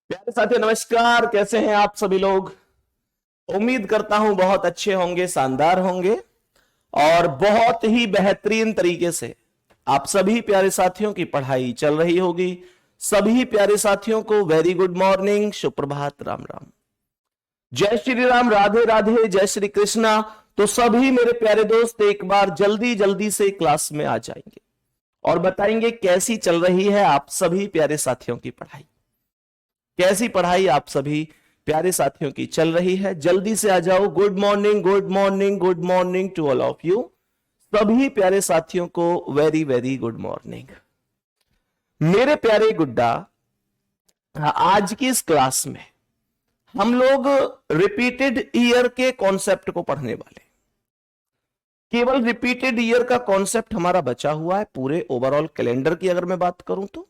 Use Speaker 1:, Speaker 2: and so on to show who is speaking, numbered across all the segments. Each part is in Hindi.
Speaker 1: प्यारे साथियों नमस्कार। कैसे हैं आप सभी लोग। उम्मीद करता हूं बहुत अच्छे होंगे, शानदार होंगे और बहुत ही बेहतरीन तरीके से आप सभी प्यारे साथियों की पढ़ाई चल रही होगी। सभी प्यारे साथियों को वेरी गुड मॉर्निंग, सुप्रभात, राम राम, जय श्री राम, राधे राधे, जय श्री कृष्णा। तो सभी मेरे प्यारे दोस्त एक बार जल्दी जल्दी से क्लास में आ जाएंगे और बताएंगे कैसी चल रही है आप सभी प्यारे साथियों की पढ़ाई। कैसी पढ़ाई आप सभी प्यारे साथियों की चल रही है, जल्दी से आ जाओ। Good morning, good morning, good morning to all of you. सभी प्यारे साथियों को वेरी वेरी गुड मॉर्निंग। मेरे प्यारे गुड्डा, आज की इस क्लास में हम लोग रिपीटेड ईयर के कॉन्सेप्ट को पढ़ने वाले। केवल रिपीटेड ईयर का कॉन्सेप्ट हमारा बचा हुआ है। पूरे ओवरऑल कैलेंडर की अगर मैं बात करूं तो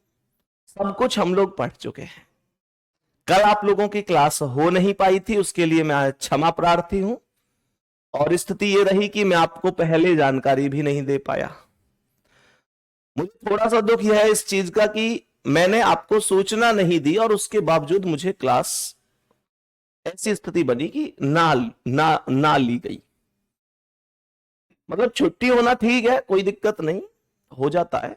Speaker 1: सब कुछ हम लोग पढ़ चुके हैं। कल आप लोगों की क्लास हो नहीं पाई थी, उसके लिए मैं क्षमा प्रार्थी हूं। और स्थिति ये रही कि मैं आपको पहले जानकारी भी नहीं दे पाया। मुझे थोड़ा सा दुख यह है इस चीज का कि मैंने आपको सूचना नहीं दी और उसके बावजूद मुझे क्लास ऐसी स्थिति बनी कि ना ली गई। मतलब छुट्टी होना ठीक है, कोई दिक्कत नहीं, हो जाता है।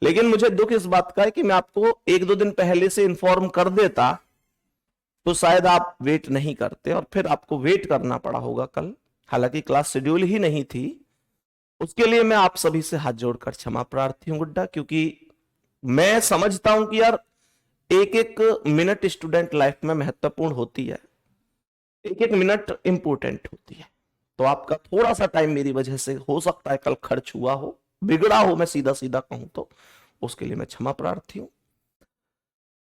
Speaker 1: लेकिन मुझे दुख इस बात का है कि मैं आपको एक दो दिन पहले से इन्फॉर्म कर देता तो शायद आप वेट नहीं करते और फिर आपको वेट करना पड़ा होगा कल। हालांकि क्लास शेड्यूल ही नहीं थी। उसके लिए मैं आप सभी से हाथ जोड़कर क्षमा प्रार्थी हूं गुड्डा, क्योंकि मैं समझता हूं कि यार एक एक मिनट स्टूडेंट लाइफ में महत्वपूर्ण होती है, एक एक मिनट इंपॉर्टेंट होती है। तो आपका थोड़ा सा टाइम मेरी वजह से हो सकता है कल खर्च हुआ हो, बिगड़ा हो, मैं सीधा सीधा कहूं तो उसके लिए मैं क्षमा प्रार्थी हूं।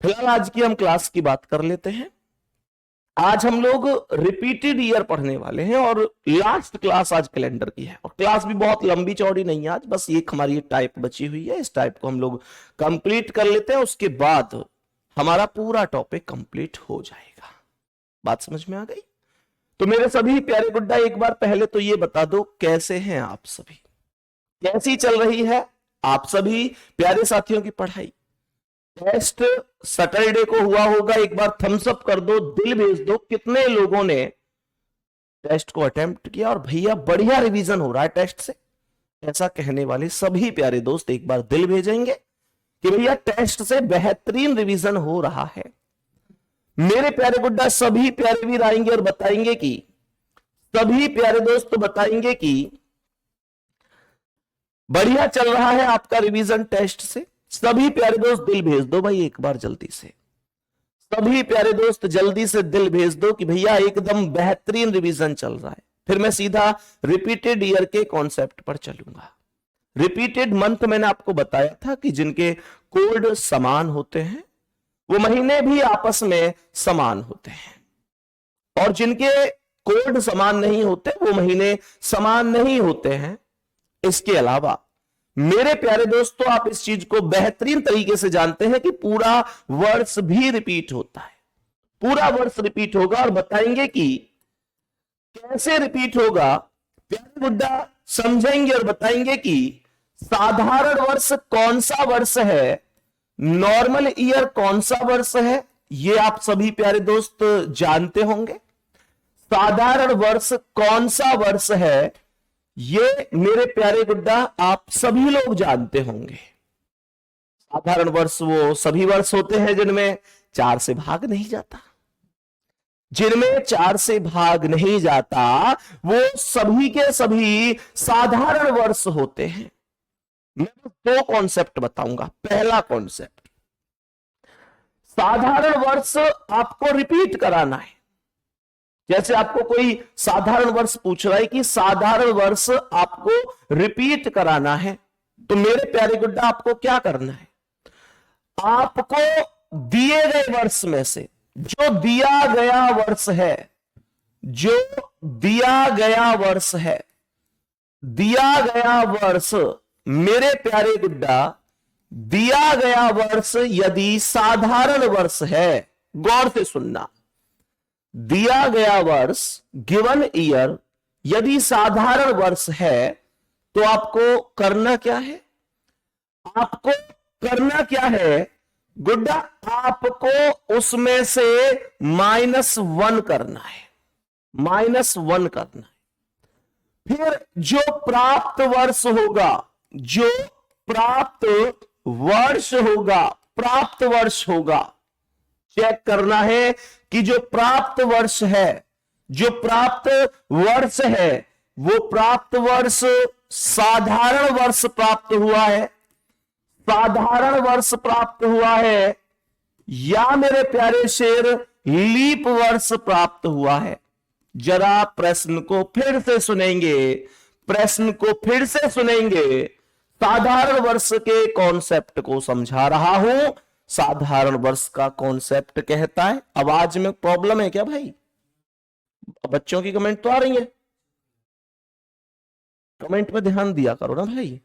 Speaker 1: फिलहाल आज की हम क्लास की बात कर लेते हैं। आज हम लोग रिपीटेड ईयर पढ़ने वाले हैं और लास्ट क्लास आज कैलेंडर की है। और क्लास भी बहुत लंबी चौड़ी नहीं है आज, बस एक हमारी टाइप बची हुई है। इस टाइप को हम लोग कंप्लीट कर लेते हैं, उसके बाद हमारा पूरा टॉपिक कंप्लीट हो जाएगा। बात समझ में आ गई। तो मेरे सभी प्यारे गुड्डा, एक बार पहले तो ये बता दो कैसे हैं आप सभी, कैसी चल रही है आप सभी प्यारे साथियों की पढ़ाई। टेस्ट सैटरडे को हुआ होगा, एक बार थम्स अप कर दो, दिल भेज दो। कितने लोगों ने टेस्ट को अटेम्प्ट किया और भैया बढ़िया रिवीजन हो रहा है टेस्ट से, ऐसा कहने वाले सभी प्यारे दोस्त एक बार दिल भेजेंगे कि भैया टेस्ट से बेहतरीन रिवीजन हो रहा है। मेरे प्यारे गुड्डा, सभी प्यारे वीर आएंगे और बताएंगे कि, सभी प्यारे दोस्त बताएंगे कि बढ़िया चल रहा है आपका रिवीजन टेस्ट से। सभी प्यारे दोस्त दिल भेज दो भाई एक बार जल्दी से। सभी प्यारे दोस्त जल्दी से दिल भेज दो कि भैया एकदम बेहतरीन रिवीजन चल रहा है। फिर मैं सीधा रिपीटेड ईयर के कॉन्सेप्ट पर चलूंगा। रिपीटेड मंथ मैंने आपको बताया था कि जिनके कोड समान होते हैं वो महीने भी आपस में समान होते हैं, और जिनके कोड समान नहीं होते वो महीने समान नहीं होते हैं। इसके अलावा मेरे प्यारे दोस्तों, आप इस चीज को बेहतरीन तरीके से जानते हैं कि पूरा वर्ष भी रिपीट होता है। पूरा वर्ष रिपीट होगा और बताएंगे कि कैसे रिपीट होगा। प्यारे गुड्डा समझेंगे और बताएंगे कि साधारण वर्ष कौन सा वर्ष है, नॉर्मल ईयर कौन सा वर्ष है, ये आप सभी प्यारे दोस्त जानते होंगे। साधारण वर्ष कौन सा वर्ष है ये मेरे प्यारे गुड्डा आप सभी लोग जानते होंगे। साधारण वर्ष वो सभी वर्ष होते हैं जिनमें 4 से भाग नहीं जाता। जिनमें 4 से भाग नहीं जाता वो सभी के सभी साधारण वर्ष होते हैं। मैं 2 कॉन्सेप्ट बताऊंगा। पहला कॉन्सेप्ट, साधारण वर्ष आपको रिपीट कराना है। जैसे आपको कोई साधारण वर्ष पूछ रहा है कि साधारण वर्ष आपको रिपीट कराना है, तो मेरे प्यारे गुड्डा आपको क्या करना है, आपको दिए गए वर्ष में से जो दिया गया वर्ष है, जो दिया गया वर्ष है, दिया गया वर्ष मेरे प्यारे गुड्डा, दिया गया वर्ष यदि साधारण वर्ष है, गौर से सुनना, दिया गया वर्ष गिवन ईयर यदि साधारण वर्ष है तो आपको करना क्या है, आपको करना क्या है, गुड्डा आपको उसमें से -1 करना है, -1 करना है। फिर जो प्राप्त वर्ष होगा, जो प्राप्त वर्ष होगा, प्राप्त वर्ष होगा, चेक करना है कि जो प्राप्त वर्ष है, जो प्राप्त वर्ष है, वो प्राप्त वर्ष साधारण वर्ष प्राप्त हुआ है, साधारण वर्ष प्राप्त हुआ है, या मेरे प्यारे शेर लीप वर्ष प्राप्त हुआ है। जरा प्रश्न को फिर से सुनेंगे, प्रश्न को फिर से सुनेंगे। साधारण वर्ष के कॉन्सेप्ट को समझा रहा हूं। साधारण वर्ष का कॉन्सेप्ट कहता है, आवाज में प्रॉब्लम है क्या भाई? बच्चों की कमेंट तो आ रही है, कमेंट में ध्यान दिया करो ना भाई।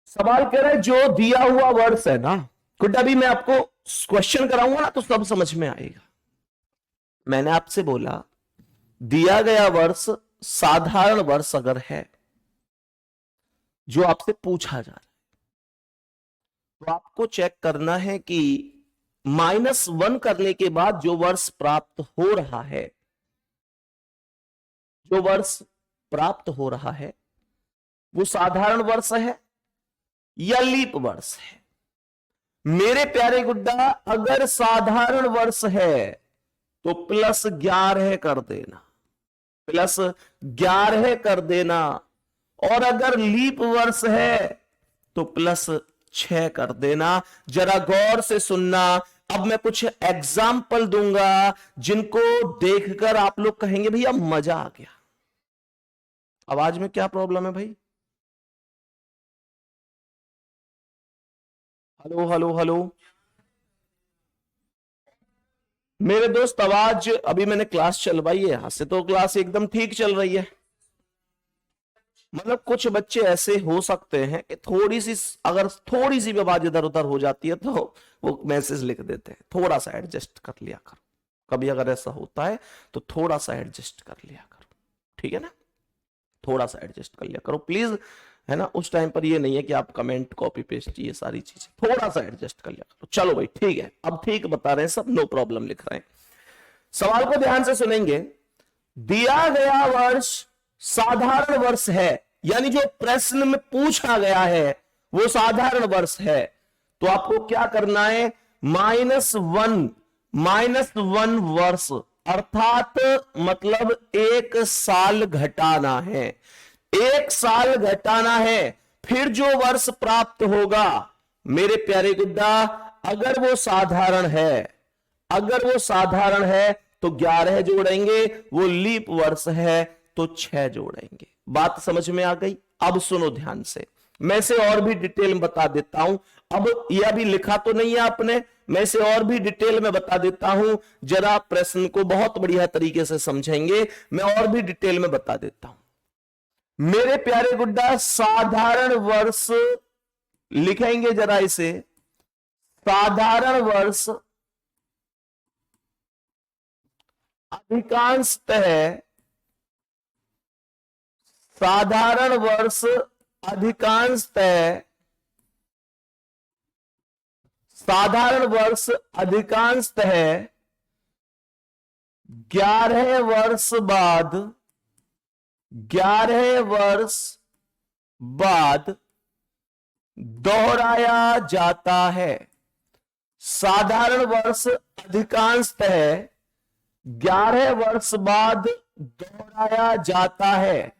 Speaker 1: सवाल कह रहे जो दिया हुआ वर्ष है ना, कुछ अभी मैं आपको क्वेश्चन कराऊंगा ना तो सब समझ में आएगा। मैंने आपसे बोला दिया गया वर्ष साधारण वर्ष अगर है, जो आपसे पूछा जा रहा है, तो आपको चेक करना है कि -1 करने के बाद जो वर्ष प्राप्त हो रहा है, जो वर्ष प्राप्त हो रहा है वो साधारण वर्ष है या लीप वर्ष है। मेरे प्यारे गुड्डा, अगर साधारण वर्ष है तो +11 कर देना, +11 कर देना, और अगर लीप वर्ष है तो +6 कर देना। जरा गौर से सुनना, अब मैं कुछ एग्जाम्पल दूंगा जिनको देखकर आप लोग कहेंगे भैया मजा आ गया। आवाज में क्या प्रॉब्लम है भाई? हेलो हेलो हेलो मेरे दोस्त, आवाज अभी मैंने क्लास चलवाई है, यहां से तो क्लास एकदम ठीक चल रही है। मतलब कुछ बच्चे ऐसे हो सकते हैं कि थोड़ी सी, अगर थोड़ी सी भी आवाज इधर उधर हो जाती है तो वो मैसेज लिख देते हैं, थोड़ा सा एडजस्ट कर लिया करो। कभी अगर ऐसा होता है तो थोड़ा सा एडजस्ट कर लिया करो, ठीक है ना? थोड़ा सा एडजस्ट कर लिया करो प्लीज, है ना? उस टाइम पर ये नहीं है कि आप कमेंट कॉपी पेस्ट ये सारी चीजें, थोड़ा सा एडजस्ट कर लिया करो। चलो भाई ठीक है, अब ठीक बता रहे हैं सब, नो प्रॉब्लम लिख रहे हैं। सवाल को ध्यान से सुनेंगे। दिया गया वर्ष साधारण वर्ष है, यानी जो प्रश्न में पूछा गया है वो साधारण वर्ष है, तो आपको क्या करना है? -1 वर्ष, अर्थात मतलब 1 साल घटाना है, 1 साल घटाना है। फिर जो वर्ष प्राप्त होगा मेरे प्यारे गुड्डा, अगर वो साधारण है, अगर वो साधारण है तो 11 जोड़ेंगे, वो लीप वर्ष है तो 6 जोड़ेंगे। बात समझ में आ गई? अब सुनो ध्यान से, मैं इसे और भी डिटेल में बता देता हूं। अब यह अभी लिखा तो नहीं है आपने, मैं इसे और भी डिटेल में बता देता हूं, जरा प्रश्न को बहुत बढ़िया तरीके से समझेंगे। मैं और भी डिटेल में बता देता हूं मेरे प्यारे गुड्डा। साधारण वर्ष लिखेंगे, जरा इसे, साधारण वर्ष अधिकांशतः, साधारण वर्ष अधिकांशतः, साधारण वर्ष अधिकांशतः 11 वर्ष बाद, 11 वर्ष बाद दोहराया जाता है। साधारण वर्ष अधिकांशतः 11 वर्ष बाद दोहराया जाता है,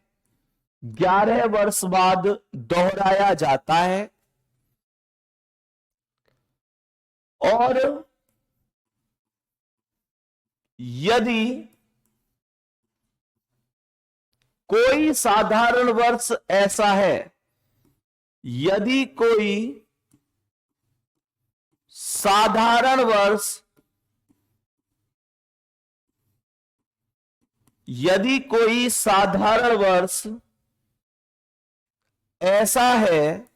Speaker 1: 11 वर्ष बाद दोहराया जाता है। और यदि कोई साधारण वर्ष ऐसा है, यदि कोई साधारण वर्ष, यदि कोई साधारण वर्ष ऐसा है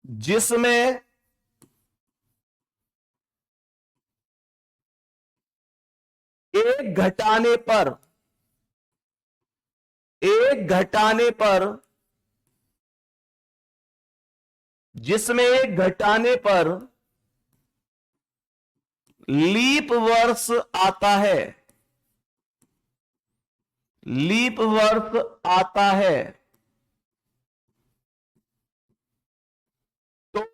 Speaker 1: जिसमें एक घटाने पर, एक घटाने पर जिसमें एक घटाने पर लीप वर्ष आता है, लीप वर्ष आता है, तो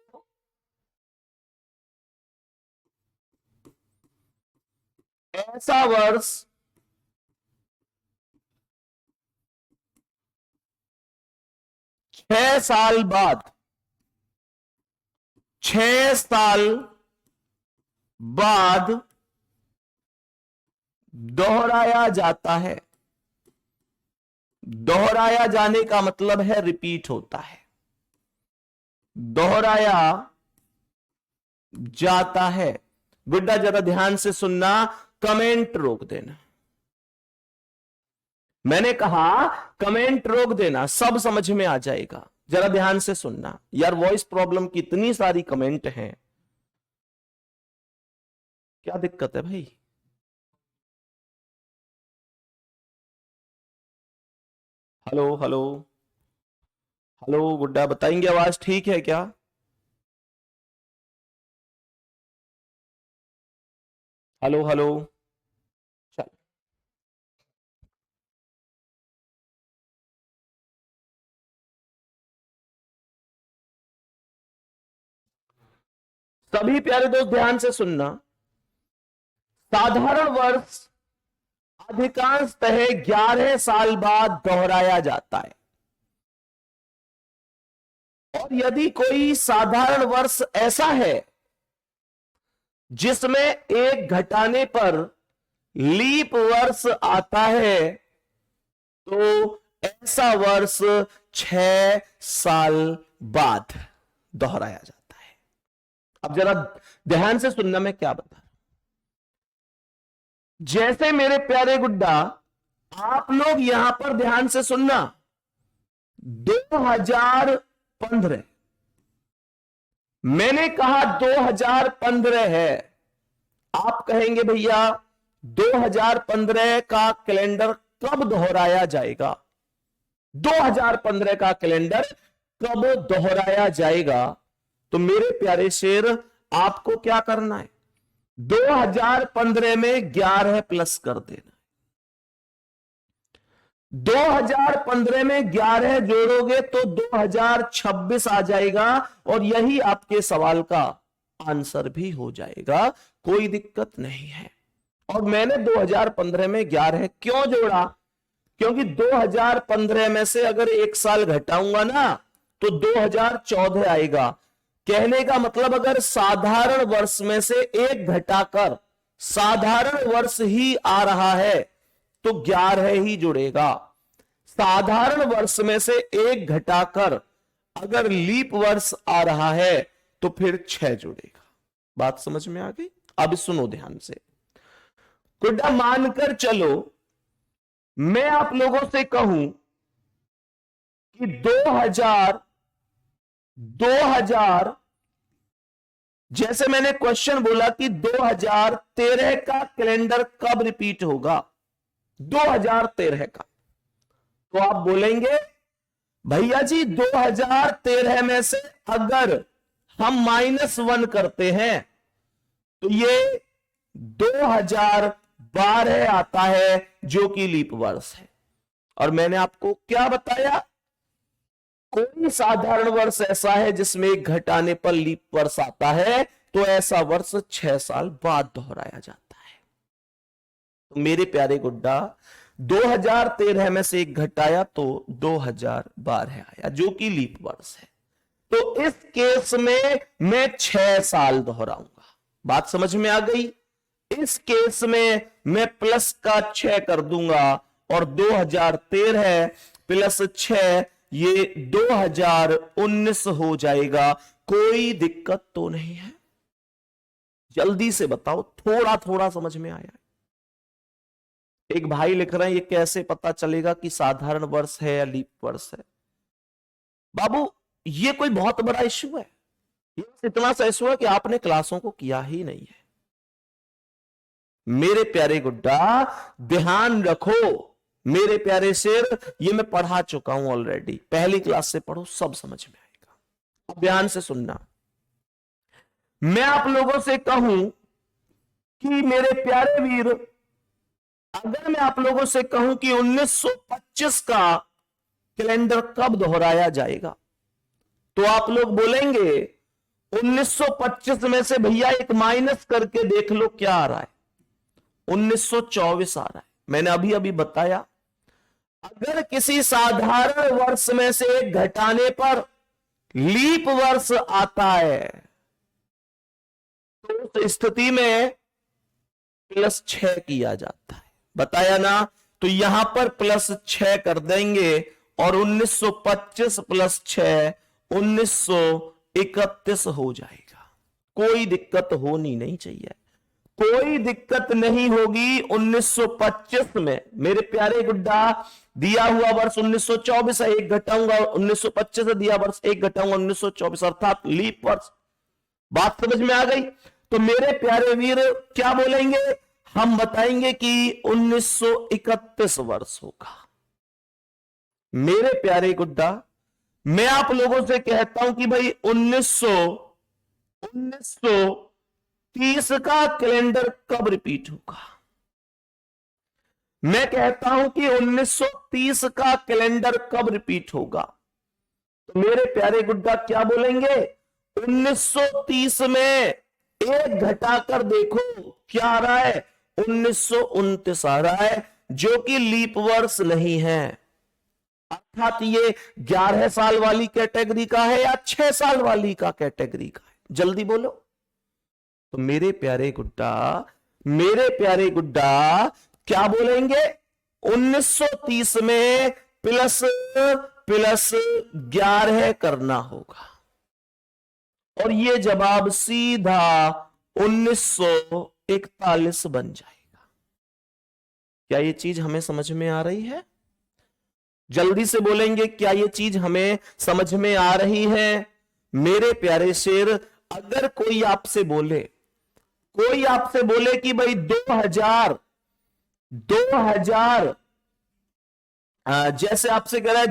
Speaker 1: ऐसा वर्ष 6 साल बाद, 6 साल बाद दोहराया जाता है। दोहराया जाने का मतलब है रिपीट होता है, दोहराया जाता है। गुड्डा जरा ध्यान से सुनना, कमेंट रोक देना। मैंने कहा कमेंट रोक देना, सब समझ में आ जाएगा। जरा ध्यान से सुनना यार, वॉइस प्रॉब्लम की इतनी सारी कमेंट हैं, क्या दिक्कत है भाई? हेलो हेलो हेलो गुड्डा, बताएंगे आवाज ठीक है क्या? हेलो हेलो, चल सभी प्यारे दोस्त ध्यान से सुनना। साधारण वर्ष अधिकांशतः 11 साल बाद दोहराया जाता है, और यदि कोई साधारण वर्ष ऐसा है जिसमें एक घटाने पर लीप वर्ष आता है, तो ऐसा वर्ष 6 साल बाद दोहराया जाता है। अब जरा ध्यान से सुनना मैं क्या बता रहा हूं। जैसे मेरे प्यारे गुड्डा, आप लोग यहां पर ध्यान से सुनना, 2015 मैंने कहा 2015 है। आप कहेंगे भैया 2015 का कैलेंडर कब दोहराया जाएगा? 2015 का कैलेंडर कब दोहराया जाएगा? तो मेरे प्यारे शेर, आपको क्या करना है, 2015 में 11 प्लस कर देना। 2015 में 11 जोड़ोगे तो 2026 आ जाएगा, और यही आपके सवाल का आंसर भी हो जाएगा, कोई दिक्कत नहीं है। और मैंने 2015 में 11 क्यों जोड़ा? क्योंकि 2015 में से अगर एक साल घटाऊंगा ना तो 2014 आएगा। कहने का मतलब अगर साधारण वर्ष में से एक घटाकर साधारण वर्ष ही आ रहा है तो 11 ही जुड़ेगा। साधारण वर्ष में से एक घटाकर अगर लीप वर्ष आ रहा है तो फिर 6 जुड़ेगा। बात समझ में आ गई? अब सुनो ध्यान से। गुड्डा मानकर चलो मैं आप लोगों से कहूं कि 2000 जैसे मैंने क्वेश्चन बोला कि 2013 का कैलेंडर कब रिपीट होगा, 2013 का, तो आप बोलेंगे भैया जी 2013 में से अगर हम -1 करते हैं तो ये 2012 आता है जो कि लीप वर्ष है। और मैंने आपको क्या बताया, कोई साधारण वर्ष ऐसा है जिसमें एक घटाने पर लीप वर्ष आता है तो ऐसा वर्ष 6 साल बाद दोहराया जाता है। तो मेरे प्यारे गुड्डा 2013 में से एक घटाया तो 2012 आया जो कि लीप वर्ष है। तो इस केस में मैं 6 साल दोहराऊंगा। बात समझ में आ गई? इस केस में मैं प्लस का 6 कर दूंगा और 2013 प्लस 6 ये 2019 हो जाएगा। कोई दिक्कत तो नहीं है? जल्दी से बताओ, थोड़ा थोड़ा समझ में आया? एक भाई लिख रहे हैं ये कैसे पता चलेगा कि साधारण वर्ष है या लीप वर्ष है? बाबू ये कोई बहुत बड़ा इश्यू है? ये इतना सा इश्यू है कि आपने क्लासों को किया ही नहीं है। मेरे प्यारे गुड्डा ध्यान रखो, मेरे प्यारे शेर, ये मैं पढ़ा चुका हूं ऑलरेडी। पहली क्लास से पढ़ो, सब समझ में आएगा। अब ध्यान से सुनना, मैं आप लोगों से कहूं कि मेरे प्यारे वीर, अगर मैं आप लोगों से कहूं कि 1925 का कैलेंडर कब दोहराया जाएगा, तो आप लोग बोलेंगे 1925 में से भैया एक माइनस करके देख लो क्या आ रहा है, 1924 आ रहा है। मैंने अभी अभी बताया, अगर किसी साधारण वर्ष में से एक घटाने पर लीप वर्ष आता है, तो उस स्थिति में +6 किया जाता है, बताया ना। तो यहां पर +6 कर देंगे और 1925 + 6 1931 हो जाएगा। कोई दिक्कत होनी नहीं चाहिए, कोई दिक्कत नहीं होगी। 1925 में मेरे प्यारे गुड्डा दिया हुआ वर्ष 1924 है, एक घटाऊंगा 1925 से दिया वर्ष एक घटाऊंगा 1924, अर्थात लीप वर्ष। बात समझ में आ गई? तो मेरे प्यारे वीर क्या बोलेंगे, हम बताएंगे कि 1931 वर्ष होगा। मेरे प्यारे गुड्डा, मैं आप लोगों से कहता हूं कि भाई 1930 का कैलेंडर कब रिपीट होगा। मैं कहता हूं कि 1930 का कैलेंडर कब रिपीट होगा, तो मेरे प्यारे गुड्डा क्या बोलेंगे, 1930 में एक घटाकर देखो क्या आ रहा है, 1929 आ रहा है, जो कि लीप वर्ष नहीं है। अर्थात ये 11 साल वाली कैटेगरी का है या 6 साल वाली का कैटेगरी का है, जल्दी बोलो। तो मेरे प्यारे गुड्डा क्या बोलेंगे, 1930 में प्लस 11 करना होगा, और ये जवाब सीधा 1941 बन जाएगा। क्या ये चीज हमें समझ में आ रही है? जल्दी से बोलेंगे, क्या ये चीज हमें समझ में आ रही है? मेरे प्यारे शेर, अगर कोई आपसे बोले कि भाई 2000 जैसे आपसे कह रहा है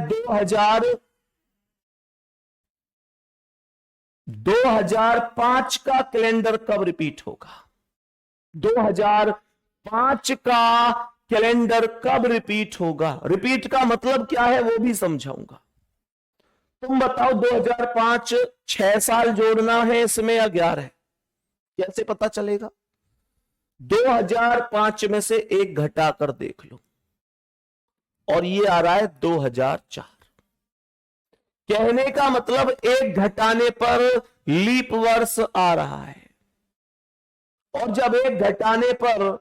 Speaker 1: 2005 का कैलेंडर कब रिपीट होगा, 2005 का कैलेंडर कब रिपीट होगा, रिपीट का मतलब क्या है वो भी समझाऊंगा। तुम बताओ 2005 6 साल जोड़ना है इसमें या 11 है, कैसे पता चलेगा? 2005 में से एक घटाकर देख लो, और ये आ रहा है 2004। कहने का मतलब एक घटाने पर लीप वर्ष आ रहा है, और जब एक घटाने पर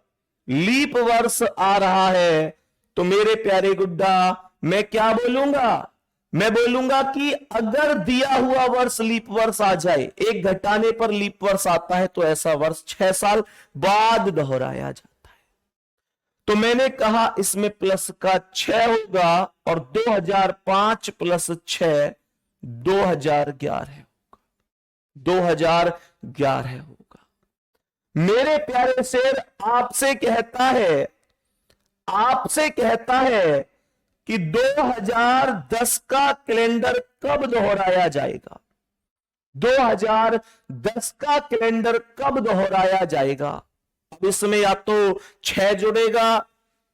Speaker 1: लीप वर्ष आ रहा है तो मेरे प्यारे गुड्डा मैं क्या बोलूंगा, मैं बोलूंगा कि अगर दिया हुआ वर्ष लीप वर्ष आ जाए, एक घटाने पर लीप वर्ष आता है, तो ऐसा वर्ष 6 साल बाद दोहराया जाता है। तो मैंने कहा इसमें प्लस का 6 होगा, और 2005 + 6 2011 होगा, 2011 होगा। मेरे प्यारे शेर, आपसे कहता है कि 2010 का कैलेंडर कब दोहराया जाएगा, 2010 का कैलेंडर कब दोहराया जाएगा। अब इसमें या तो 6 जुड़ेगा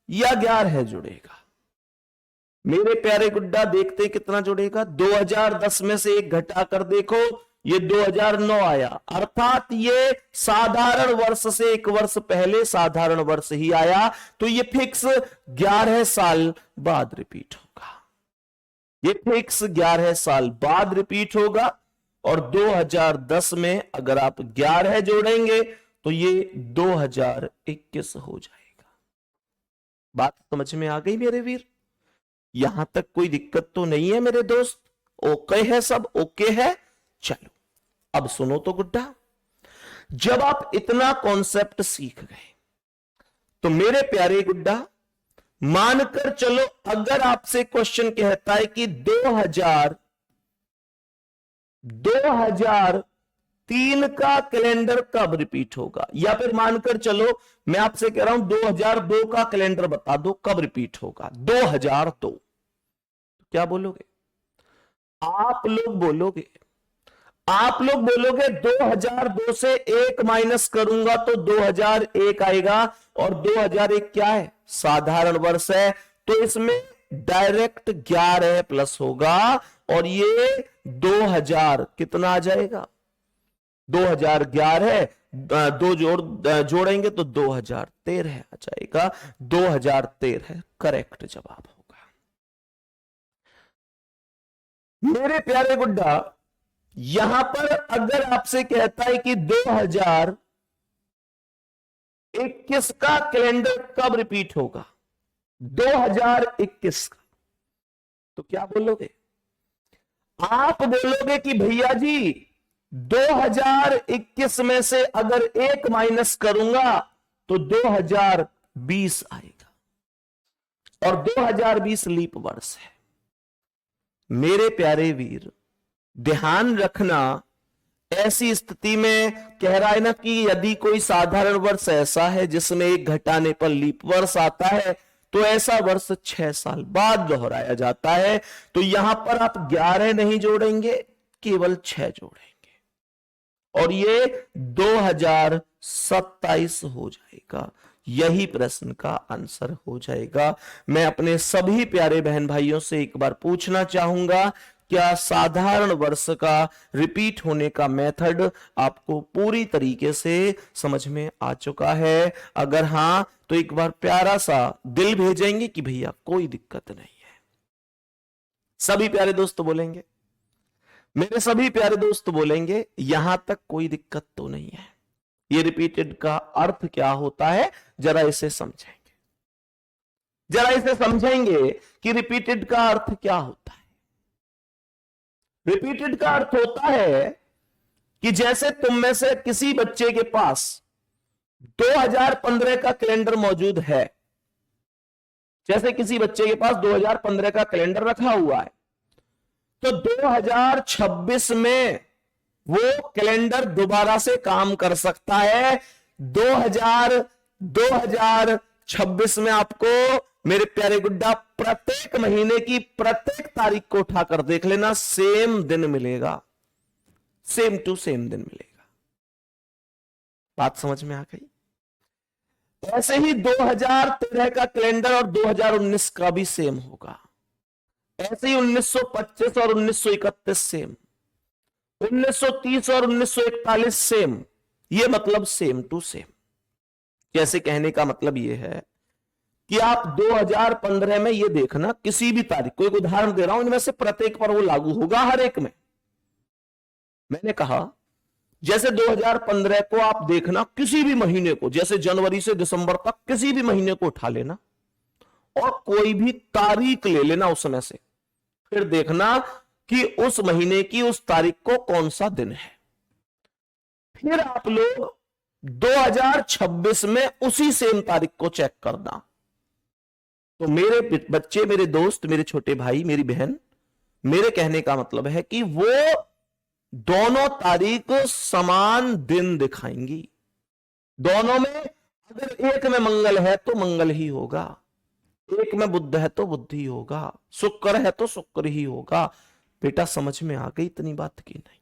Speaker 1: या 11 जुड़ेगा। मेरे प्यारे गुड्डा देखते कितना जुड़ेगा, 2010 में से एक घटाकर देखो, ये 2009 आया, अर्थात ये साधारण वर्ष से एक वर्ष पहले साधारण वर्ष ही आया, तो ये फिक्स 11 साल बाद रिपीट होगा, ये फिक्स 11 साल बाद रिपीट होगा। और 2010 में अगर आप 11 जोड़ेंगे तो ये 2021 हो जाएगा। बात समझ में आ गई मेरे वीर? यहां तक कोई दिक्कत तो नहीं है मेरे दोस्त? ओके है, सब ओके है? चलो अब सुनो तो गुड्डा, जब आप इतना कॉन्सेप्ट सीख गए तो मेरे प्यारे गुड्डा मानकर चलो, अगर आपसे क्वेश्चन कहता है कि 2003 का कैलेंडर कब रिपीट होगा, या फिर मानकर चलो मैं आपसे कह रहा हूं 2002 का कैलेंडर बता दो कब रिपीट होगा, 2002, क्या बोलोगे? आप लोग बोलोगे आप लोग बोलोगे 2002 से 1 माइनस करूंगा तो 2001 आएगा, और 2001 क्या है? साधारण वर्ष है, तो इसमें डायरेक्ट 11 प्लस होगा, और ये 2000 कितना आ जाएगा? 2011, दो जोड़ेंगे तो 2013 आ जाएगा। 2013 करेक्ट जवाब होगा। मेरे प्यारे गुड्डा, यहां पर अगर आपसे कहता है कि 2021 का कैलेंडर कब रिपीट होगा, 2021 का, तो क्या बोलोगे? आप बोलोगे कि भैया जी 2021 में से अगर 1 माइनस करूंगा तो 2020 आएगा, और 2020 लीप वर्ष है। मेरे प्यारे वीर, ध्यान रखना, ऐसी स्थिति में कह रहा है ना कि यदि कोई साधारण वर्ष ऐसा है जिसमें 1 घटाने पर लीप वर्ष आता है, तो ऐसा वर्ष 6 साल बाद दोहराया जाता है। तो यहां पर आप 11 नहीं जोड़ेंगे, केवल 6 जोड़ेंगे, और ये 2027 हो जाएगा। यही प्रश्न का आंसर हो जाएगा। मैं अपने सभी प्यारे बहन भाइयों से एक बार पूछना चाहूंगा, क्या साधारण वर्ष का रिपीट होने का मेथड आपको पूरी तरीके से समझ में आ चुका है? अगर हां तो एक बार प्यारा सा दिल भेजेंगे कि भैया कोई दिक्कत नहीं है। सभी प्यारे दोस्त बोलेंगे, मेरे सभी प्यारे दोस्त बोलेंगे यहां तक कोई दिक्कत तो नहीं है। ये रिपीटेड का अर्थ क्या होता है, जरा इसे समझेंगे, जरा इसे समझेंगे कि रिपीटेड का अर्थ क्या होता है। रिपीटेड का अर्थ होता है कि जैसे तुम में से किसी बच्चे के पास 2015 का कैलेंडर मौजूद है, जैसे किसी बच्चे के पास 2015 का कैलेंडर रखा हुआ है, तो 2026 में वो कैलेंडर दोबारा से काम कर सकता है। 2026 में आपको मेरे प्यारे गुड्डा प्रत्येक महीने की प्रत्येक तारीख को उठाकर देख लेना, सेम दिन मिलेगा, सेम टू सेम दिन मिलेगा। बात समझ में आ गई? ऐसे ही 2013 का कैलेंडर और 2019 का भी सेम होगा। ऐसे ही 1925 और 1931 सेम, 1930 और 1941 सेम। ये मतलब सेम टू सेम। जैसे कहने का मतलब ये है कि आप 2015 में ये देखना, किसी भी तारीख को, एक उदाहरण दे रहा हूं, इनमें से प्रत्येक पर वो लागू होगा, हर एक में। मैंने कहा जैसे 2015 को आप देखना, किसी भी महीने को, जैसे जनवरी से दिसंबर तक किसी भी महीने को उठा लेना और कोई भी तारीख ले लेना उसमें से, फिर देखना कि उस महीने की उस तारीख को कौन सा दिन है। फिर आप लोग 2026 में उसी सेम तारीख को चेक करना। तो मेरे बच्चे, मेरे दोस्त, मेरे छोटे भाई, मेरी बहन, मेरे कहने का मतलब है कि वो दोनों तारीख समान दिन दिखाएंगी। दोनों में अगर एक में मंगल है तो मंगल ही होगा, एक में बुध है तो बुध ही होगा, शुक्र है तो शुक्र ही होगा। बेटा समझ में आ गई इतनी बात की नहीं?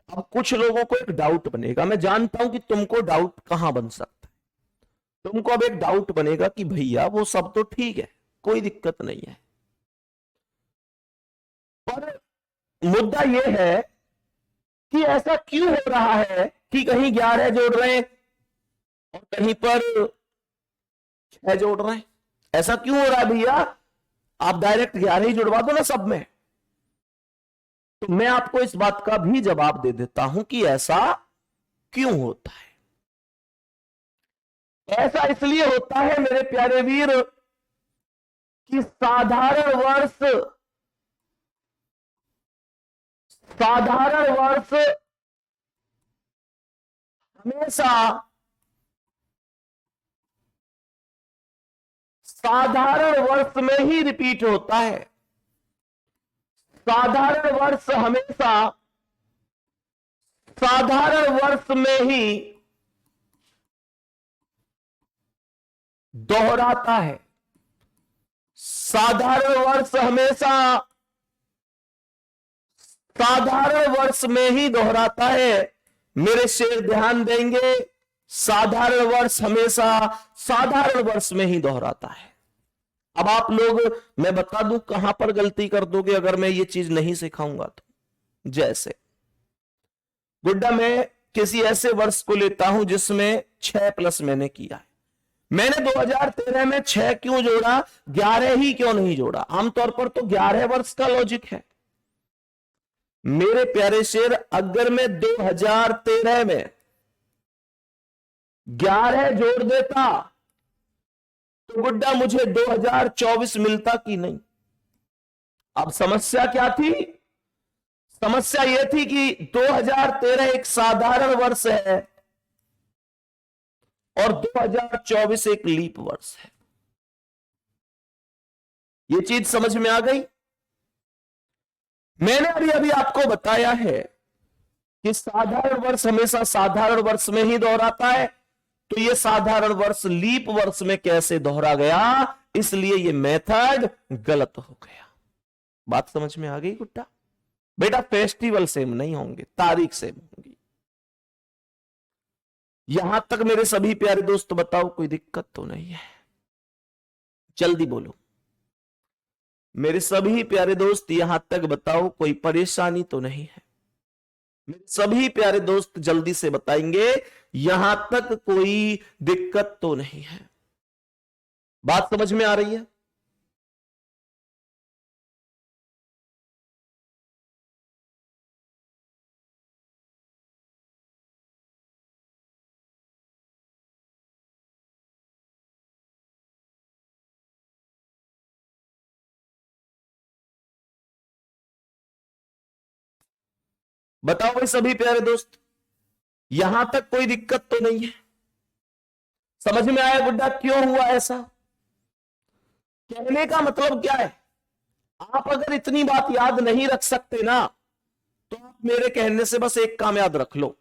Speaker 1: अब कुछ लोगों को एक डाउट बनेगा, मैं जानता हूं कि तुमको डाउट कहां बन सकता है। तुमको अब एक डाउट बनेगा कि भैया वो सब तो ठीक है, कोई दिक्कत नहीं है, पर मुद्दा यह है कि ऐसा क्यों हो रहा है कि कहीं 11 जोड़ रहे हैं और कहीं पर 6 जोड़ रहे हैं? ऐसा क्यों हो रहा है भैया? आप डायरेक्ट 11 ही जुड़वा दो ना सब में। तो मैं आपको इस बात का भी जवाब दे देता हूं कि ऐसा क्यों होता है। ऐसा इसलिए होता है मेरे प्यारे वीर कि साधारण वर्ष हमेशा साधारण वर्ष में ही रिपीट होता है। साधारण वर्ष हमेशा साधारण वर्ष में ही दोहराता है। साधारण वर्ष हमेशा साधारण वर्ष में ही दोहराता है। मेरे शेर ध्यान देंगे, साधारण वर्ष हमेशा साधारण वर्ष में ही दोहराता है। अब आप लोग, मैं बता दूं कहां पर गलती कर दोगे अगर मैं ये चीज नहीं सिखाऊंगा तो। जैसे गुड्डा, मैं किसी ऐसे वर्ष को लेता हूं जिसमें 6 प्लस मैंने किया है। मैंने 2013 में 6 क्यों जोड़ा, 11 ही क्यों नहीं जोड़ा? आमतौर पर तो 11 वर्ष का लॉजिक है। मेरे प्यारे शेर, अगर मैं 2013 में 11 जोड़ देता तो गुड्डा मुझे 2024 मिलता कि नहीं? अब समस्या क्या थी? समस्या यह थी कि 2013 एक साधारण वर्ष है और 2024 एक लीप वर्ष है। यह चीज समझ में आ गई? मैंने अभी आपको बताया है कि साधारण वर्ष हमेशा साधारण वर्ष में ही दोहराता है, तो यह साधारण वर्ष लीप वर्ष में कैसे दोहरा गया, इसलिए यह मेथड गलत हो गया। बात समझ में आ गई गुड्डा? बेटा फेस्टिवल सेम नहीं होंगे, तारीख सेम होंगी। यहां तक मेरे सभी प्यारे दोस्त बताओ कोई दिक्कत तो नहीं है? जल्दी बोलो मेरे सभी प्यारे दोस्त, यहां तक बताओ कोई परेशानी तो नहीं है? मेरे सभी प्यारे दोस्त जल्दी से बताएंगे यहां तक कोई दिक्कत तो नहीं है? बात समझ में आ रही है? बताओ भाई सभी प्यारे दोस्त, यहां तक कोई दिक्कत तो नहीं है? समझ में आया गुड्डा क्यों हुआ ऐसा? कहने का मतलब क्या है? आप अगर इतनी बात याद नहीं रख सकते ना, तो आप मेरे कहने से बस एक काम याद रख लो।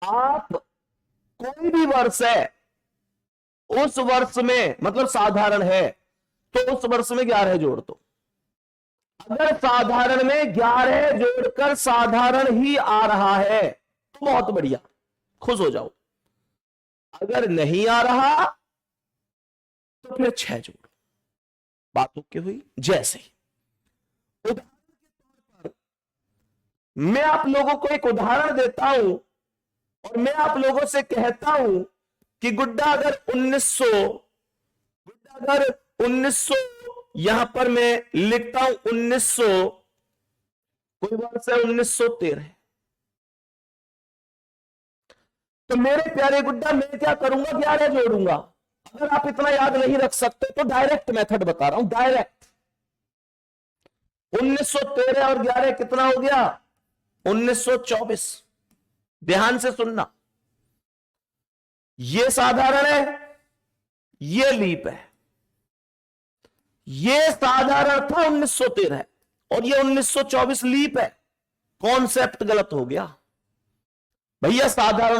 Speaker 1: आप कोई भी वर्ष है, उस वर्ष में मतलब साधारण है, तो उस वर्ष में 11 जोड़ दो। अगर साधारण में 11 जोड़कर साधारण ही आ रहा है तो बहुत बढ़िया, खुश हो जाओ। अगर नहीं आ रहा तो फिर 6 जोड़ो। बात ओके हुई? जैसे उदाहरण के तौर पर मैं आप लोगों को एक उदाहरण देता हूं और मैं आप लोगों से कहता हूं कि गुड्डा अगर 1900 यहां पर मैं लिखता हूं 1900, कोई वर्ष है 1913, तो मेरे प्यारे गुड्डा मैं क्या करूंगा, 11 जोड़ूंगा। अगर आप इतना याद नहीं रख सकते तो डायरेक्ट मेथड बता रहा हूं, डायरेक्ट 1913 और 11 कितना हो गया? 1924। ध्यान से सुनना, यह साधारण है, यह लीप है। यह साधारण था 1913 और यह 1924 लीप है। कॉन्सेप्ट गलत हो गया भैया। साधारण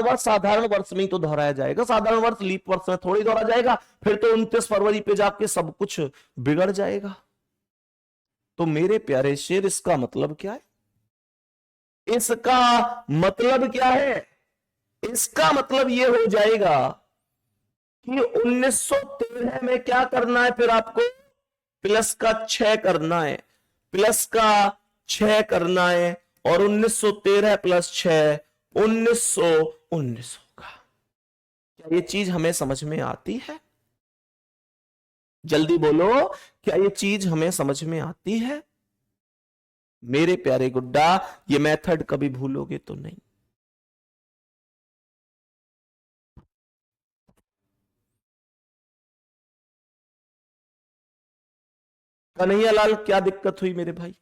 Speaker 1: वर्ष में ही तो दोहराया जाएगा, साधारण वर्ष लीप वर्ष में थोड़ी दोहरा जाएगा। फिर तो 29 फरवरी पे जाके सब कुछ बिगड़ जाएगा। तो मेरे प्यारे शेर, इसका मतलब क्या है? इसका मतलब क्या है? इसका मतलब यह हो जाएगा कि 1913 में क्या करना है फिर आपको? प्लस का 6 करना है, प्लस का 6 करना है, और 1913 प्लस 6 1919 होगा। क्या ये चीज हमें समझ में आती है? जल्दी बोलो, क्या ये चीज हमें समझ में आती है? मेरे प्यारे गुड्डा, ये मेथड कभी भूलोगे तो नहीं। कन्हैयालाल, क्या दिक्कत हुई मेरे भाई?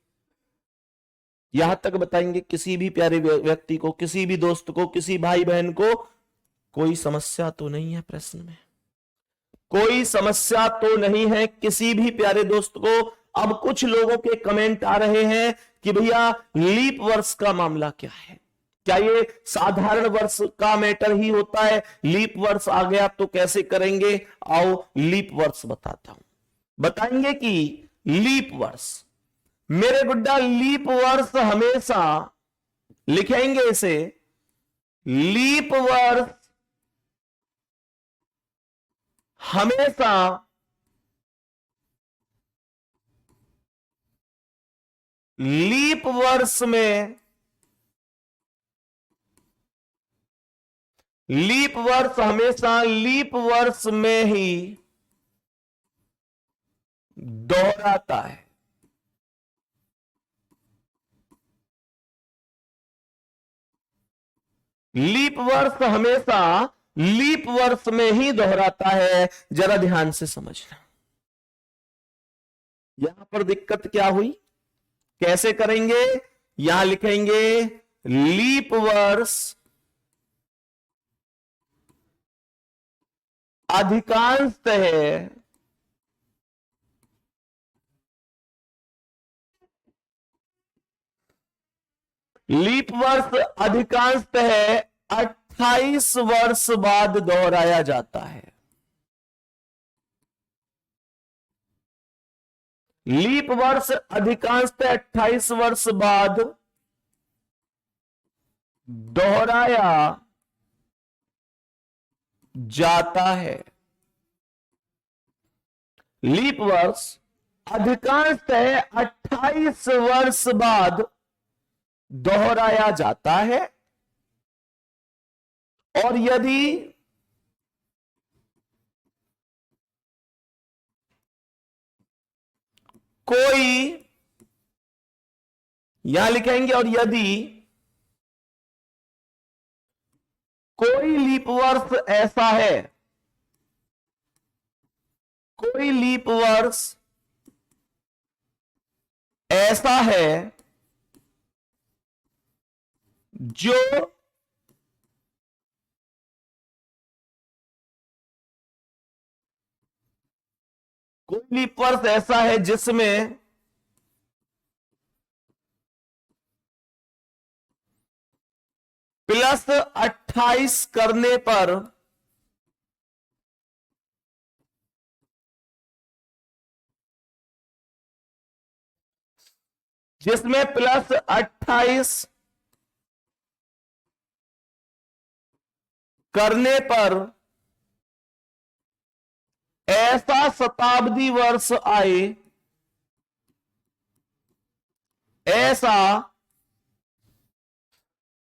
Speaker 1: यहां तक बताएंगे किसी भी प्यारे व्यक्ति को, किसी भी दोस्त को, किसी भाई बहन को कोई समस्या तो नहीं है? प्रश्न में कोई समस्या तो नहीं है किसी भी प्यारे दोस्त को? अब कुछ लोगों के कमेंट आ रहे हैं कि भैया लीप वर्ष का मामला क्या है? क्या ये साधारण वर्ष का मैटर ही होता है? लीप वर्ष आ गया तो कैसे करेंगे? आओ लीप वर्ष बताता हूं। बताएंगे कि लीप वर्ष मेरे गुड्डा लीप वर्ष हमेशा, लिखेंगे इसे, लीप वर्ष हमेशा लीप वर्ष में, लीप वर्ष हमेशा लीप वर्ष में ही दोहराता है। लीप वर्ष हमेशा लीप वर्ष में ही दोहराता है। जरा ध्यान से समझना, यहां पर दिक्कत क्या हुई, कैसे करेंगे। यहां लिखेंगे लीप वर्ष अधिकांशतः लीप वर्ष अधिकांशतः 28 वर्ष बाद दोहराया जाता है। लीप वर्ष अधिकांशतः 28 वर्ष बाद दोहराया जाता है। लीप वर्ष अधिकांशतः 28 वर्ष बाद दोहराया जाता है। और यदि कोई, यहां लिखेंगे, और यदि कोई लीप वर्ष ऐसा है, कोई लीप वर्ष ऐसा है जो कोई लीप वर्ष ऐसा है जिसमें +28 करने पर जिसमें +28 करने पर ऐसा शताब्दी वर्ष आए, ऐसा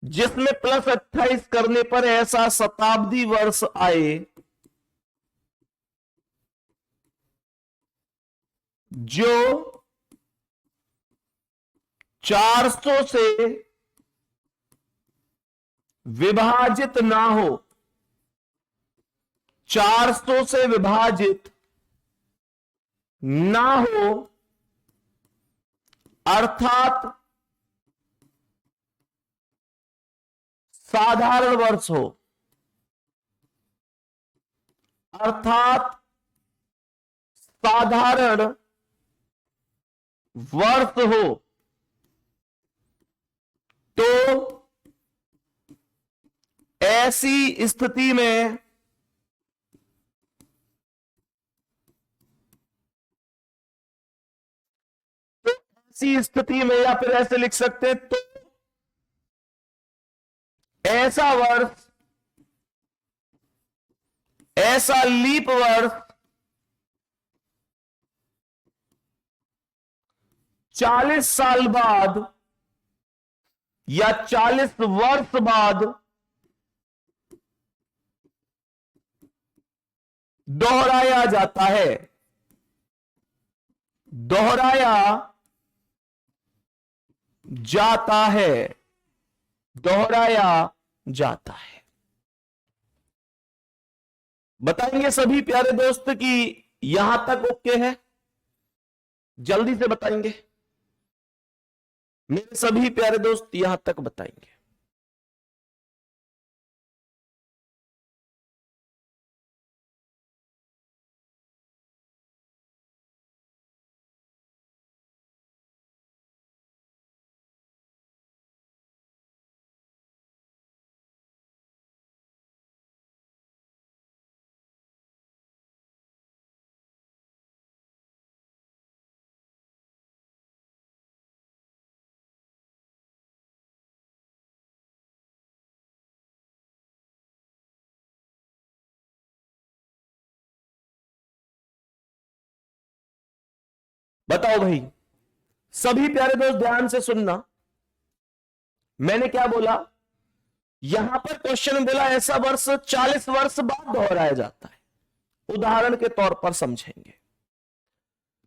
Speaker 1: जिसमें +28 करने पर ऐसा शताब्दी वर्ष आए जो 400 से विभाजित ना हो, 400 से विभाजित ना हो, अर्थात साधारण वर्ष हो, अर्थात साधारण वर्ष हो, तो ऐसी स्थिति में या फिर ऐसे लिख सकते हैं, तो ऐसा वर्ष, ऐसा लीप वर्ष 40 साल बाद या 40 वर्ष बाद दोहराया जाता है, दोहराया जाता है, दोहराया जाता है। बताएंगे सभी प्यारे दोस्त कि यहां तक ओके है, जल्दी से बताएंगे मेरे सभी प्यारे दोस्त, यहां तक बताएंगे। बताओ भाई, सभी प्यारे दोस्त ध्यान से सुनना, मैंने क्या बोला? यहां पर क्वेश्चन में बोला ऐसा वर्ष 40 वर्ष बाद दोहराया जाता है। उदाहरण के तौर पर समझेंगे।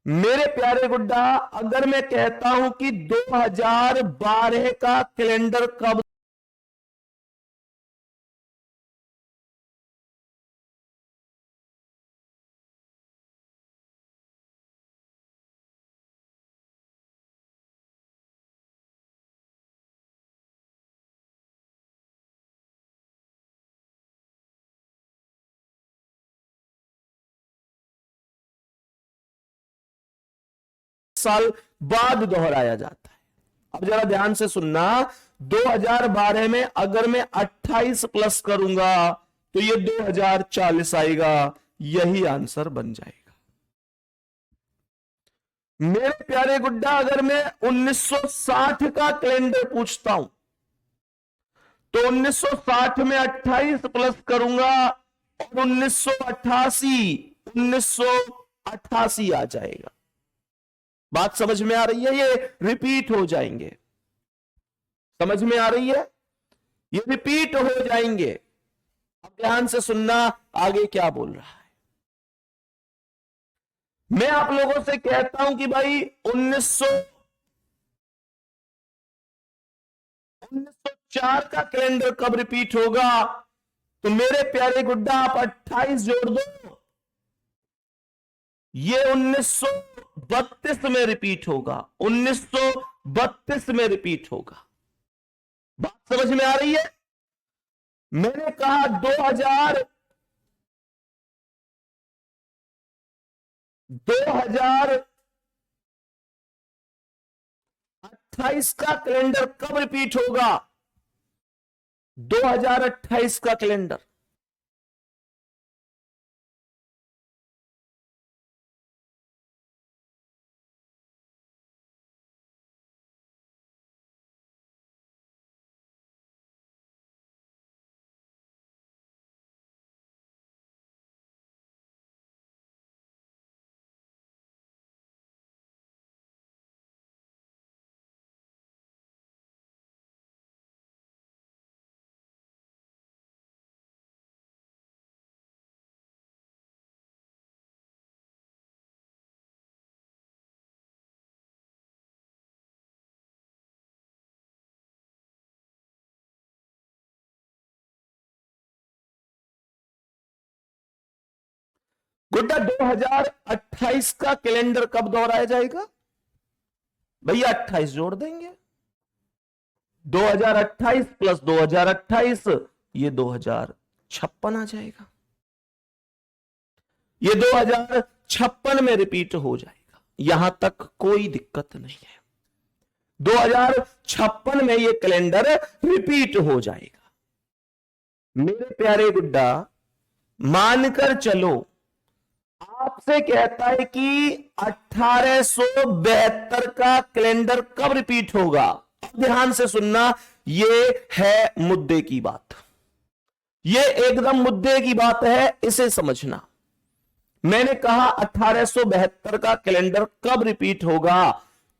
Speaker 1: मेरे प्यारे गुड्डा, अगर मैं कहता हूं कि 2012 का कैलेंडर कब साल बाद दोहराया जाता है? अब जरा ध्यान से सुनना, 2012 में अगर मैं 28 प्लस करूंगा तो ये 2040 आएगा, यही आंसर बन जाएगा। मेरे प्यारे गुड्डा, अगर मैं 1960 का कैलेंडर पूछता हूं तो 1960 में 28 प्लस करूंगा और 1988 आ जाएगा। बात समझ में आ रही है? ये रिपीट हो जाएंगे। समझ में आ रही है? ये रिपीट हो जाएंगे। अब ध्यान से सुनना, आगे क्या बोल रहा है। मैं आप लोगों से कहता हूं कि भाई 1904 का कैलेंडर कब रिपीट होगा, तो मेरे प्यारे गुड्डा आप 28 जोड़ दो, ये 1932 में रिपीट होगा। 1932 में रिपीट होगा। बात समझ में आ रही है? मैंने कहा 2028 का कैलेंडर कब रिपीट होगा? 2028 का कैलेंडर गुड्डा 2028 का कैलेंडर कब दोहराया जाएगा? भैया 28 जोड़ देंगे। 2028 प्लस 2028, ये 2056 आ जाएगा। ये 2056 में रिपीट हो जाएगा। यहां तक कोई दिक्कत नहीं है। 2056 में ये कैलेंडर रिपीट हो जाएगा। मेरे प्यारे गुड्डा, मानकर चलो आपसे कहता है कि 1872 का कैलेंडर कब रिपीट होगा। ध्यान से सुनना, ये है मुद्दे की बात। ये एकदम मुद्दे की बात है, इसे समझना। मैंने कहा 1872 का कैलेंडर कब रिपीट होगा,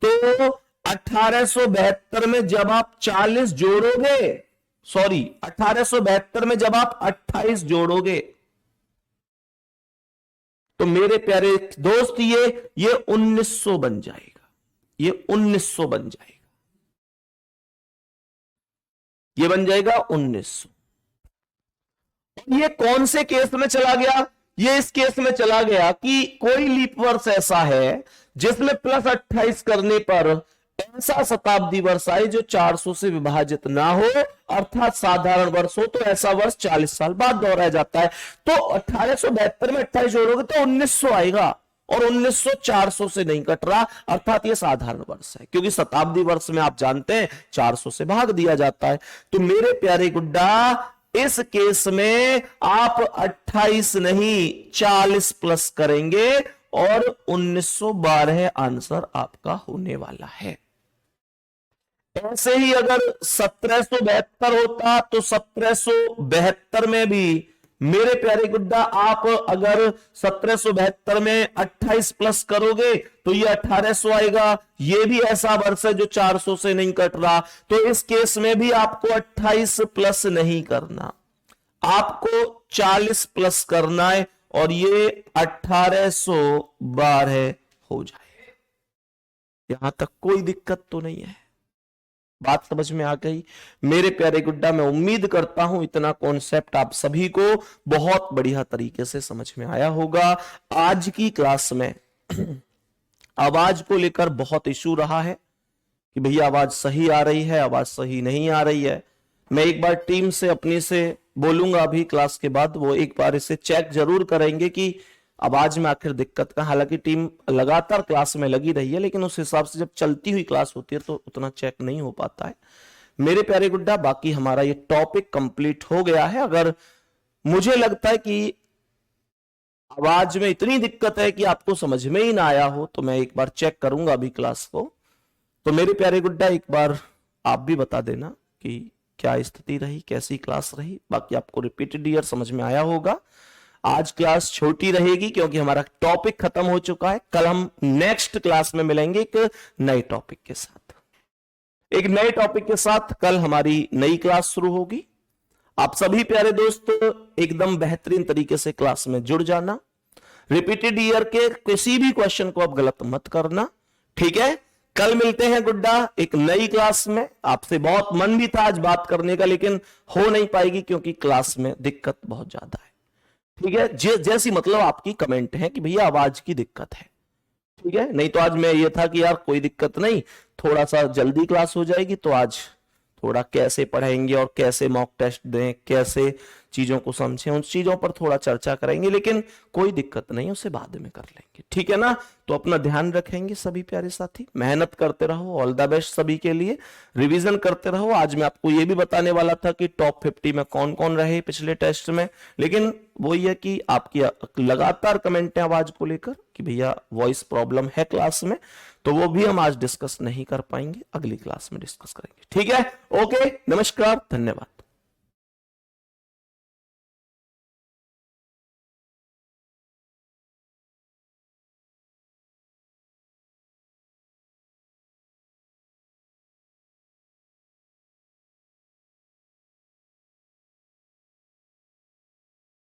Speaker 1: तो 1872 में जब आप 40 जोड़ोगे, सॉरी 1872 में जब आप 28 जोड़ोगे, तो मेरे प्यारे दोस्त ये 1900 बन जाएगा। ये 1900 बन जाएगा। ये बन जाएगा 1900। ये कौन से केस में चला गया? ये इस केस में चला गया कि कोई लीप वर्ष ऐसा है जिसमें प्लस 28 करने पर ऐसा शताब्दी वर्ष आए जो 400 से विभाजित ना हो, अर्थात साधारण वर्ष हो, तो ऐसा वर्ष 40 साल बाद दोहराया जाता है। तो 1872 में 28 जोड़ोगे तो 1900 आएगा, और 1900 400 से नहीं कट रहा, अर्थात ये साधारण वर्ष है, क्योंकि शताब्दी वर्ष में आप जानते हैं 400 से भाग दिया जाता है। तो मेरे प्यारे गुड्डा, इस केस में आप 28 नहीं 40 प्लस करेंगे और 1912 आंसर आपका होने वाला है। ऐसे ही अगर 1772 होता तो 1772 में भी मेरे प्यारे गुड्डा, आप अगर 1772 में 28 प्लस करोगे तो ये 1800 आएगा। ये भी ऐसा वर्ष है जो 400 से नहीं कट रहा, तो इस केस में भी आपको 28 प्लस नहीं करना, आपको 40 प्लस करना है और ये 1812 हो जाए। यहां तक कोई दिक्कत तो नहीं है, बात समझ में आ गई मेरे प्यारे गुड्डा। मैं उम्मीद करता हूं इतना कॉन्सेप्ट आप सभी को बहुत बढ़िया तरीके से समझ में आया होगा। आज की क्लास में आवाज को लेकर बहुत इशू रहा है कि भैया आवाज सही आ रही है, आवाज सही नहीं आ रही है। मैं एक बार टीम से अपनी से बोलूंगा अभी क्लास के बाद, वो एक बार इसे चेक जरूर करेंगे कि आवाज में आखिर दिक्कत का। हालांकि टीम लगातार क्लास में लगी रही है, लेकिन उस हिसाब से जब चलती हुई क्लास होती है तो उतना चेक नहीं हो पाता है मेरे प्यारे गुड्डा। बाकी हमारा ये टॉपिक कंप्लीट हो गया है। अगर मुझे लगता है कि आवाज में इतनी दिक्कत है कि आपको समझ में ही ना आया हो, तो मैं एक बार चेक करूंगा अभी क्लास को। तो मेरे प्यारे गुड्डा एक बार आप भी बता देना कि क्या स्थिति रही, कैसी क्लास रही। बाकी आपको रिपीटेड ईयर समझ में आया होगा। आज क्लास छोटी रहेगी क्योंकि हमारा टॉपिक खत्म हो चुका है। कल हम नेक्स्ट क्लास में मिलेंगे एक नए टॉपिक के साथ। एक नए टॉपिक के साथ कल हमारी नई क्लास शुरू होगी। आप सभी प्यारे दोस्त एकदम बेहतरीन तरीके से क्लास में जुड़ जाना। रिपीटेड ईयर के किसी भी क्वेश्चन को आप गलत मत करना, ठीक है। कल मिलते हैं गुड्डा एक नई क्लास में। आपसे बहुत मन भी था आज बात करने का, लेकिन हो नहीं पाएगी क्योंकि क्लास में दिक्कत बहुत ज्यादा है, ठीक है। जैसी मतलब आपकी कमेंट है कि भैया आवाज की दिक्कत है, ठीक है। नहीं तो आज मैं ये था कि यार कोई दिक्कत नहीं, थोड़ा सा जल्दी क्लास हो जाएगी, तो आज थोड़ा कैसे पढ़ाएंगे और कैसे मॉक टेस्ट दें, कैसे चीजों को समझें, उन चीजों पर थोड़ा चर्चा करेंगे। लेकिन कोई दिक्कत नहीं, उसे बाद में कर लेंगे, ठीक है ना। तो अपना ध्यान रखेंगे सभी प्यारे साथी, मेहनत करते रहो। ऑल द बेस्ट सभी के लिए, रिवीजन करते रहो। आज मैं आपको ये भी बताने वाला था कि टॉप 50 में कौन कौन रहे पिछले टेस्ट में, लेकिन वो ये कि आपकी लगातार कमेंट है आवाज को लेकर कि भैया वॉइस प्रॉब्लम है क्लास में, तो वो भी हम आज डिस्कस नहीं कर पाएंगे, अगली क्लास में डिस्कस करेंगे, ठीक है। ओके, नमस्कार, धन्यवाद।